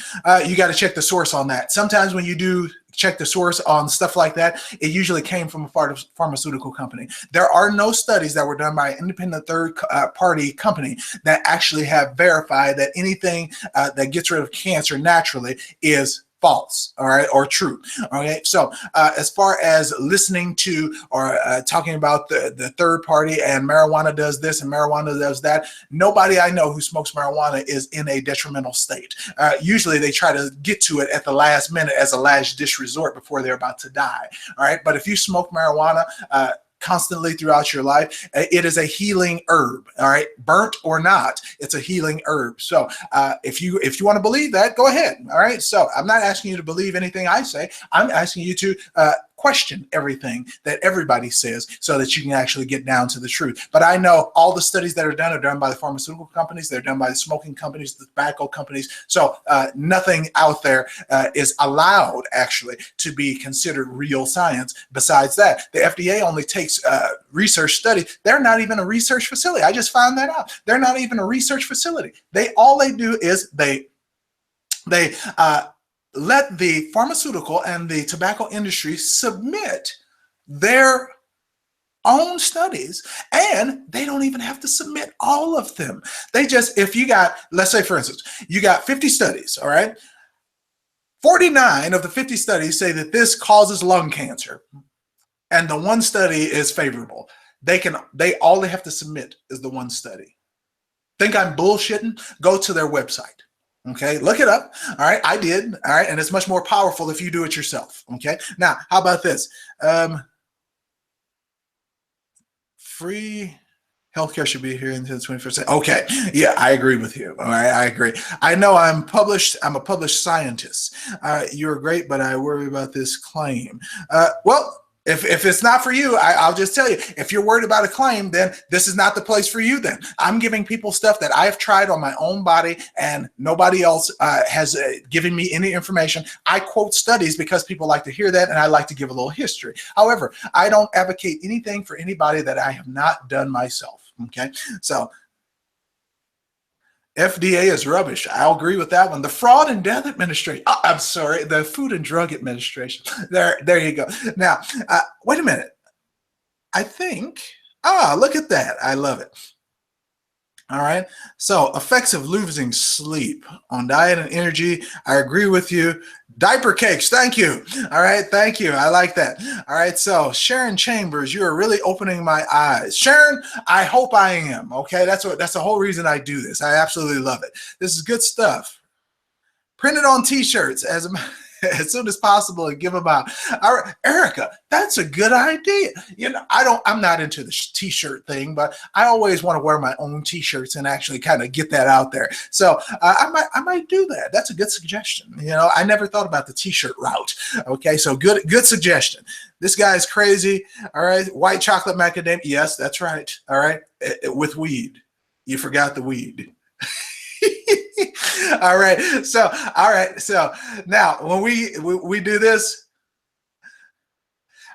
You got to check the source on that. Sometimes when you do check the source on stuff like that, it usually came from a pharmaceutical company. There are no studies that were done by an independent third-party company that actually have verified that anything that gets rid of cancer naturally is false, all right, or true. Okay, so as far as listening to or talking about the third party and marijuana does this and marijuana does that, nobody I know who smokes marijuana is in a detrimental state. Usually they try to get to it at the last minute as a last dish resort before they're about to die. All right, but if you smoke marijuana constantly throughout your life, it is a healing herb. All right, burnt or not, it's a healing herb. So if you want to believe that, go ahead. All right, so I'm not asking you to believe anything I say. I'm asking you to question everything that everybody says so that you can actually get down to the truth. But I know all the studies that are done by the pharmaceutical companies. They're done by the smoking companies, the tobacco companies. So nothing out there is allowed actually to be considered real science. Besides that, the FDA only takes research studies. They're not even a research facility. I just found that out. They're not even a research facility. All they do is they let the pharmaceutical and the tobacco industry submit their own studies, and they don't even have to submit all of them. They just, if you got, let's say for instance, you got 50 studies, all right? 49 of the 50 studies say that this causes lung cancer, and the one study is favorable. All they have to submit is the one study. Think I'm bullshitting? Go to their website. Okay, look it up. All right, I did. All right, and it's much more powerful if you do it yourself. Okay, now how about this? Free healthcare should be here into the 21st century. Okay, yeah, I agree with you. All right, I agree. I know I'm a published scientist. You're great, but I worry about this claim. Well, if it's not for you, I'll just tell you, if you're worried about a claim, then this is not the place for you then. I'm giving people stuff that I've tried on my own body and nobody else has given me any information. I quote studies because people like to hear that, and I like to give a little history. However, I don't advocate anything for anybody that I have not done myself, okay? So FDA is rubbish. I'll agree with that one. The Fraud and Death Administration. Oh, I'm sorry, the Food and Drug Administration. There you go. Now, wait a minute. I think, look at that. I love it. All right. So effects of losing sleep on diet and energy. I agree with you. Diaper cakes. Thank you. All right. Thank you. I like that. All right. So Sharon Chambers, you are really opening my eyes. Sharon, I hope I am. Okay. That's the whole reason I do this. I absolutely love it. This is good stuff. Print it on t-shirts as soon as possible and give them out. All right, Erica, that's a good idea. You know, I'm not into the t-shirt thing, but I always want to wear my own t-shirts and actually kind of get that out there. So I might do that. That's a good suggestion. You know, I never thought about the t-shirt route. Okay, so good suggestion. This guy's crazy. All right, white chocolate macadamia. Yes, that's right. All right, with weed. You forgot the weed. All right. So now when we do this,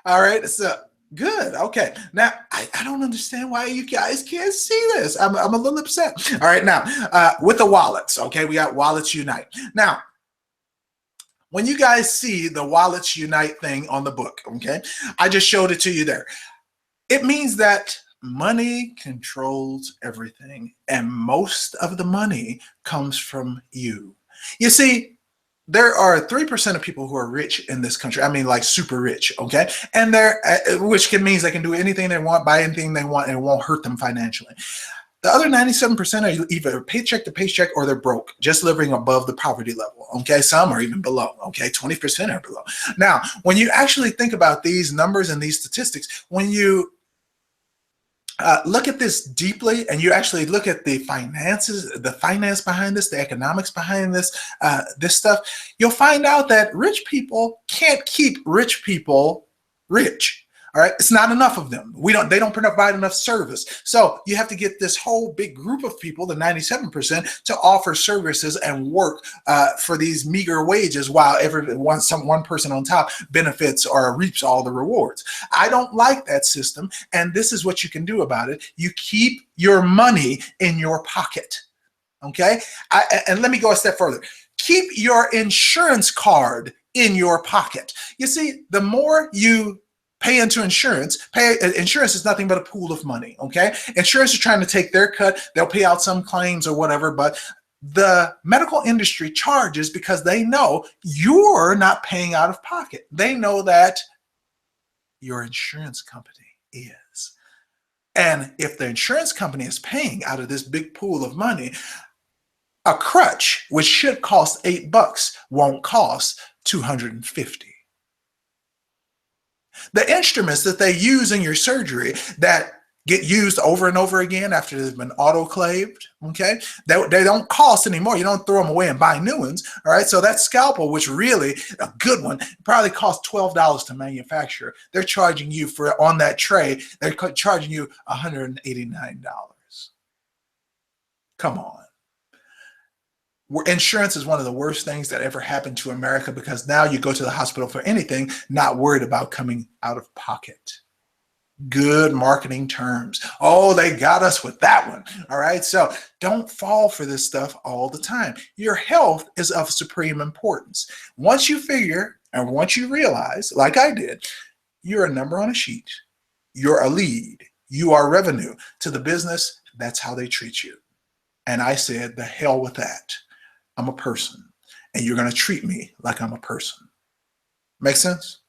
all right. So good. Okay. Now I don't understand why you guys can't see this. I'm a little upset. All right. Now with the wallets. Okay, we got Wallets Unite. Now, when you guys see the Wallets Unite thing on the book, okay, I just showed it to you there. It means that money controls everything, and most of the money comes from you. You see, there are 3% of people who are rich in this country. I mean, like super rich, okay? And which means they can do anything they want, buy anything they want, and it won't hurt them financially. The other 97% are either paycheck to paycheck or they're broke, just living above the poverty level, okay? Some are even below, okay? 20% are below. Now, when you actually think about these numbers and these statistics, when you look at this deeply and you actually look at the finances, the finance behind this, the economics behind this, this stuff, you'll find out that rich people can't keep rich people rich. All right, it's not enough of them. They don't provide enough service. So you have to get this whole big group of people, the 97%, to offer services and work for these meager wages while one person on top benefits or reaps all the rewards. I don't like that system, and this is what you can do about it. You keep your money in your pocket, okay? And let me go a step further. Keep your insurance card in your pocket. You see, the more you pay into insurance. Insurance is nothing but a pool of money, okay? Insurance is trying to take their cut. They'll pay out some claims or whatever, but the medical industry charges because they know you're not paying out of pocket. They know that your insurance company is. And if the insurance company is paying out of this big pool of money, a crutch, which should cost $8, won't cost $250. The instruments that they use in your surgery that get used over and over again after they've been autoclaved, okay, they don't cost anymore. You don't throw them away and buy new ones, all right? So that scalpel, which really, a good one, probably costs $12 to manufacture. They're charging you for, on that tray, they're charging you $189. Come on. Insurance is one of the worst things that ever happened to America because now you go to the hospital for anything, not worried about coming out of pocket. Good marketing terms. Oh, they got us with that one. All right. So don't fall for this stuff all the time. Your health is of supreme importance. Once you figure and once you realize, like I did, you're a number on a sheet. You're a lead. You are revenue to the business. That's how they treat you. And I said, the hell with that. I'm a person, and you're going to treat me like I'm a person. Make sense?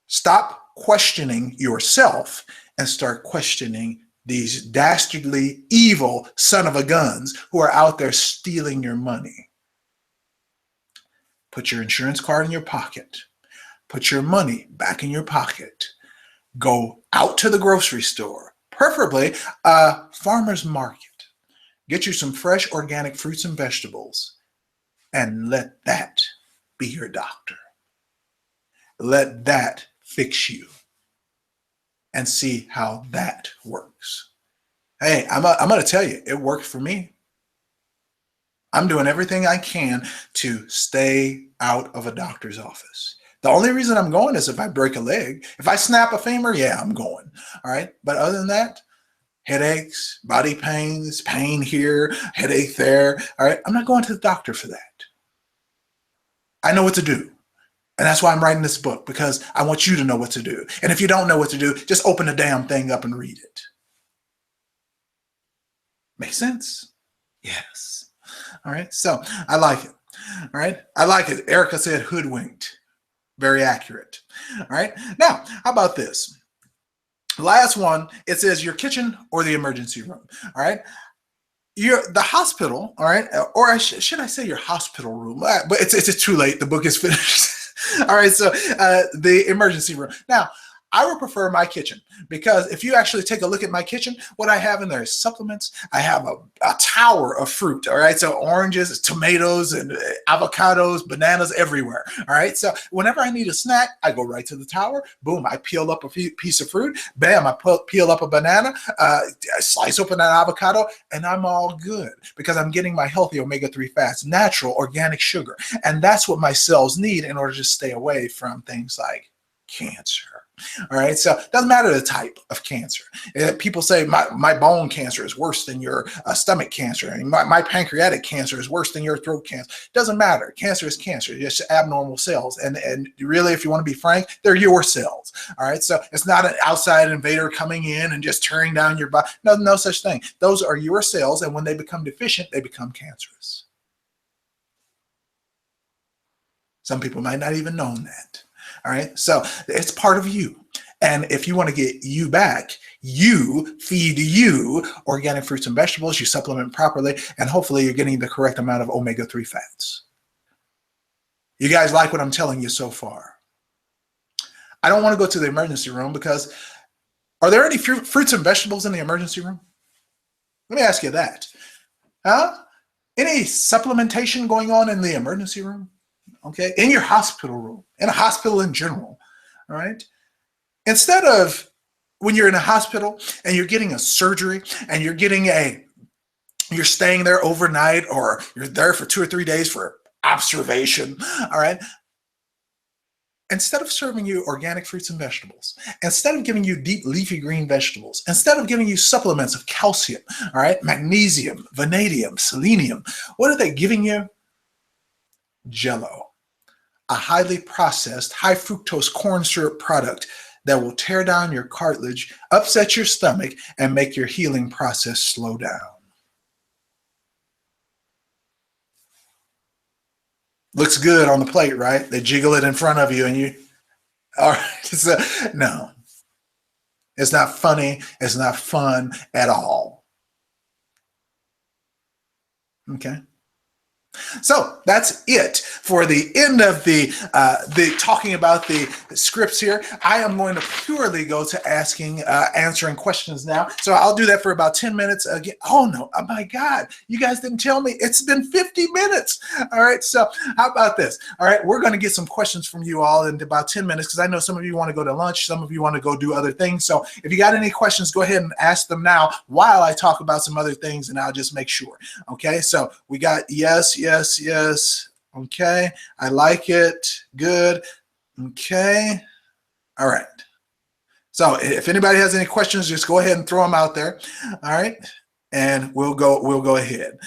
Stop questioning yourself and start questioning these dastardly, evil son of a guns who are out there stealing your money. Put your insurance card in your pocket. Put your money back in your pocket. Go out to the grocery store, preferably a farmer's market. Get you some fresh organic fruits and vegetables and let that be your doctor. Let that fix you and see how that works. Hey, I'm going to tell you, it worked for me. I'm doing everything I can to stay out of a doctor's office. The only reason I'm going is if I break a leg. If I snap a femur, yeah, I'm going. All right. But other than that, headaches, body pains, pain here, headache there. All right. I'm not going to the doctor for that. I know what to do. And that's why I'm writing this book, because I want you to know what to do. And if you don't know what to do, just open the damn thing up and read it. Make sense? Yes. All right. So I like it. All right. I like it. Erica said hoodwinked. Very accurate. All right. Now, how about this? Last one, it says your kitchen or the emergency room. All right. The hospital. All right. Or should I say your hospital room? But it's too late. The book is finished. All right. So the emergency room. Now, I would prefer my kitchen, because if you actually take a look at my kitchen, what I have in there is supplements. I have a tower of fruit. All right. So oranges, tomatoes, and avocados, bananas everywhere. All right. So whenever I need a snack, I go right to the tower. Boom. I peel up a piece of fruit. Bam. I peel up a banana, I slice open an avocado, and I'm all good, because I'm getting my healthy omega-3 fats, natural organic sugar. And that's what my cells need in order to stay away from things like cancer. All right, so it doesn't matter the type of cancer. People say my bone cancer is worse than your stomach cancer, and my pancreatic cancer is worse than your throat cancer. Doesn't matter. Cancer is cancer. It's just abnormal cells, and really, if you want to be frank, they're your cells. All right, so it's not an outside invader coming in and just tearing down your body. No, no such thing. Those are your cells, and when they become deficient, they become cancerous. Some people might not even know that. All right, so it's part of you. And if you want to get you back, you feed you organic fruits and vegetables, you supplement properly, and hopefully you're getting the correct amount of omega-3 fats. You guys like what I'm telling you so far? I don't want to go to the emergency room because are there any fruits and vegetables in the emergency room? Let me ask you that. Huh? Any supplementation going on in the emergency room? Okay, in your hospital room, in a hospital in general, all right? Instead of when you're in a hospital and you're getting a surgery and you're staying there overnight or you're there for 2 or 3 days for observation, all right? Instead of serving you organic fruits and vegetables, instead of giving you deep leafy green vegetables, instead of giving you supplements of calcium, all right, magnesium, vanadium, selenium, what are they giving you? Jello, a highly processed, high fructose corn syrup product that will tear down your cartilage, upset your stomach, and make your healing process slow down. Looks good on the plate, right? They jiggle it in front of you and you, all right, so, no. It's not funny. It's not fun at all. Okay. So that's it for the end of the talking about the scripts here. I am going to purely go to answering questions now. So I'll do that for about 10 minutes again. Oh no, oh my God, you guys didn't tell me it's been 50 minutes. All right, so how about this? All right, we're going to get some questions from you all in about 10 minutes because I know some of you want to go to lunch, some of you want to go do other things. So if you got any questions, go ahead and ask them now while I talk about some other things and I'll just make sure. Okay, so we got yes. Okay, I like it. Good. Okay. All right. So if anybody has any questions, just go ahead and throw them out there. All right. And we'll go ahead.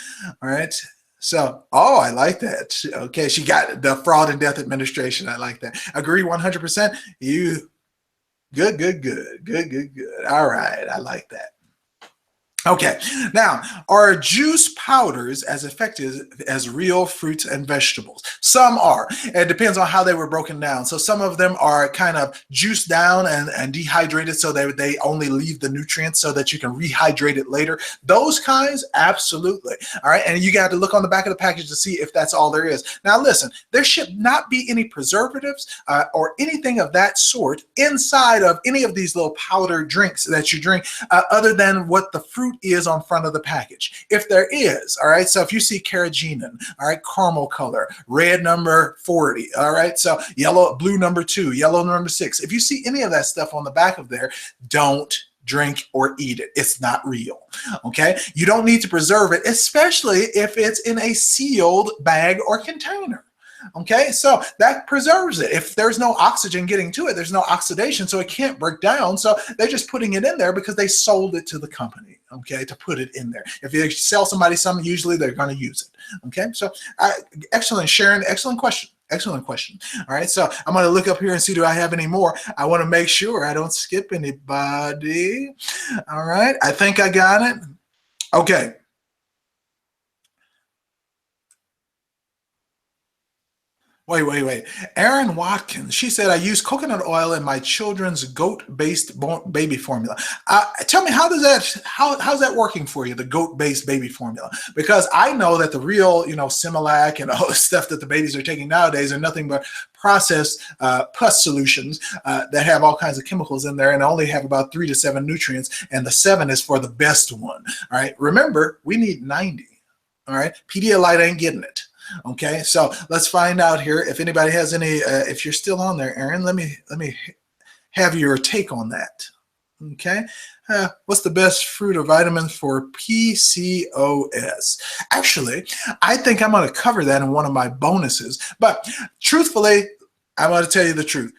All right. So, oh, I like that. Okay, she got the Fraud and Death Administration. I like that. Agree 100%. You good. All right, I like that. Okay, now, are juice powders as effective as real fruits and vegetables? Some are. It depends on how they were broken down. So some of them are kind of juiced down and dehydrated so they only leave the nutrients so that you can rehydrate it later. Those kinds, absolutely. All right, and you got to look on the back of the package to see if that's all there is. Now listen, there should not be any preservatives or anything of that sort inside of any of these little powder drinks that you drink other than what the fruit is on front of the package. If there is, all right, so if you see carrageenan, all right, caramel color, red number 40, all right, so blue number 2, yellow number 6, if you see any of that stuff on the back of there, don't drink or eat it. It's not real. Okay, you don't need to preserve it, especially if it's in a sealed bag or container. Okay, so that preserves it. If there's no oxygen getting to it, there's no oxidation, so it can't break down. So they're just putting it in there because they sold it to the company, okay, to put it in there. If you sell somebody something, usually they're going to use it. Okay, so excellent, Sharon. Excellent question. Excellent question. All right, so I'm going to look up here and see, do I have any more? I want to make sure I don't skip anybody. All right, I think I got it. Okay. Wait. Erin Watkins, she said, I use coconut oil in my children's goat-based baby formula. Tell me, how's that working for you, the goat-based baby formula? Because I know that the real, Similac and all the stuff that the babies are taking nowadays are nothing but processed pus solutions that have all kinds of chemicals in there and only have about 3 to 7 nutrients, and the 7 is for the best one. All right, remember, we need 90. All right, Pedialyte ain't getting it. Okay, so let's find out here if anybody has any. If you're still on there, Aaron, let me have your take on that. Okay, what's the best fruit or vitamin for PCOS? Actually, I think I'm going to cover that in one of my bonuses. But truthfully, I'm going to tell you the truth.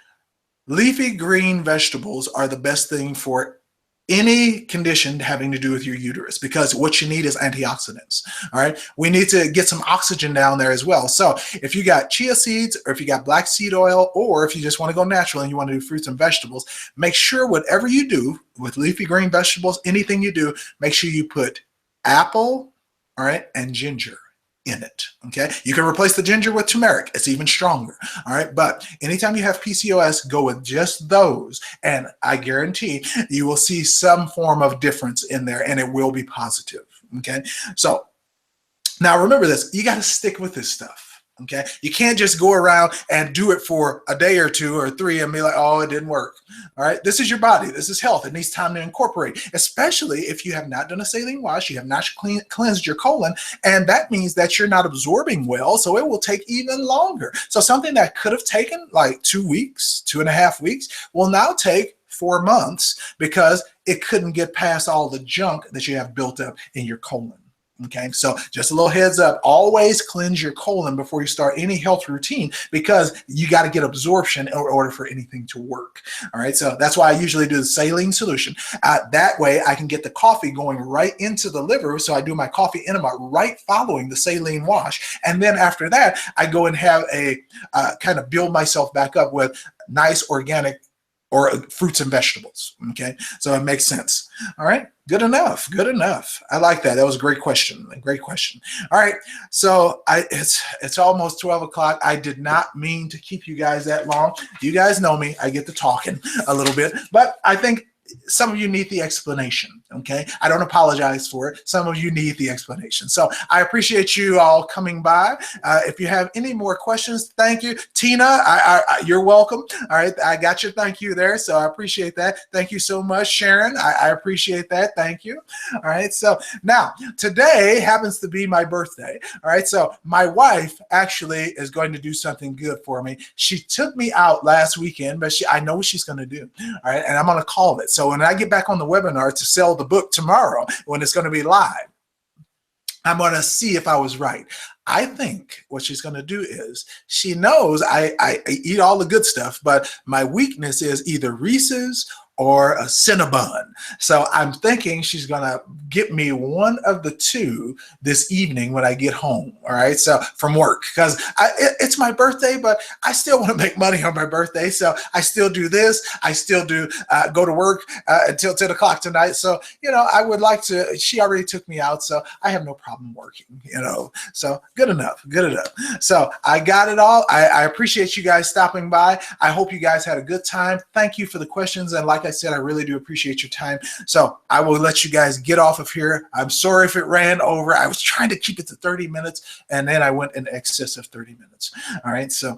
Leafy green vegetables are the best thing for any condition having to do with your uterus, because what you need is antioxidants. All right, we need to get some oxygen down there as well. So if you got chia seeds, or if you got black seed oil, or if you just want to go natural and you want to do fruits and vegetables, make sure whatever you do with leafy green vegetables, anything you do, make sure you put apple, all right, and ginger in it. Okay, you can replace the ginger with turmeric. It's even stronger. All right, but anytime you have PCOS, go with just those, and I guarantee you will see some form of difference in there, and it will be positive. Okay, so now remember this: you got to stick with this stuff. Okay, you can't just go around and do it for a day or two or three and be like, oh, it didn't work. All right, this is your body, this is health. It needs time to incorporate, especially if you have not done a saline wash, you have not cleansed your colon, and that means that you're not absorbing well, so it will take even longer. So something that could have taken like 2 weeks, 2.5 weeks, will now take 4 months because it couldn't get past all the junk that you have built up in your colon. Okay, so just a little heads up, always cleanse your colon before you start any health routine, because you got to get absorption in order for anything to work. All right, so that's why I usually do the saline solution. That way I can get the coffee going right into the liver. So I do my coffee enema right following the saline wash. And then after that, I go and have a kind of build myself back up with nice organic or fruits and vegetables. Okay, so it makes sense. All right, good enough, good enough. I like that. That was a great question, a great question. All right, so it's almost 12 o'clock. I did not mean to keep you guys that long. You guys know me, I get to talking a little bit, but I think some of you need the explanation, okay? I don't apologize for it. Some of you need the explanation. So I appreciate you all coming by. If you have any more questions, thank you. Tina, you're welcome. All right, I got your thank you there, so I appreciate that. Thank you so much, Sharon. I appreciate that. Thank you. All right, so now today happens to be my birthday. All right, so my wife actually is going to do something good for me. She took me out last weekend, but I know what she's going to do. All right, and I'm going to call it. So when I get back on the webinar to sell the book tomorrow, when it's going to be live, I'm going to see if I was right. I think what she's going to do is, she knows I eat all the good stuff, but my weakness is either Reese's or a Cinnabon. So I'm thinking she's going to get me one of the two this evening when I get home. All right, so from work, because it's my birthday, but I still want to make money on my birthday. So I still do this. I still do go to work until 10 o'clock tonight. So, you know, I would like to, she already took me out, so I have no problem working, you know, so good enough, good enough. So I got it all. I appreciate you guys stopping by. I hope you guys had a good time. Thank you for the questions. And like I said, I really do appreciate your time. So I will let you guys get off of here. I'm sorry if it ran over. I was trying to keep it to 30 minutes, and then I went in excess of 30 minutes. All right, so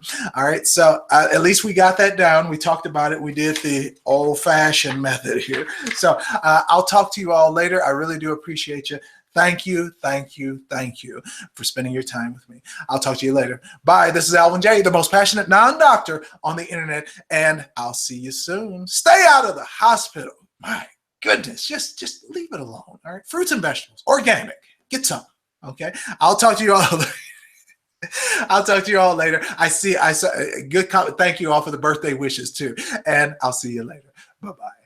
at least we got that down. We talked about it. We did the old-fashioned method here. So I'll talk to you all later. I really do appreciate you. Thank you, thank you, thank you for spending your time with me. I'll talk to you later. Bye. This is Alvin J, the most passionate non-doctor on the internet, and I'll see you soon. Stay out of the hospital. My goodness, just leave it alone. All right, fruits and vegetables, organic. Get some. Okay. I'll talk to you all later. I'll talk to you all later. I saw good comment. Thank you all for the birthday wishes too, and I'll see you later. Bye bye.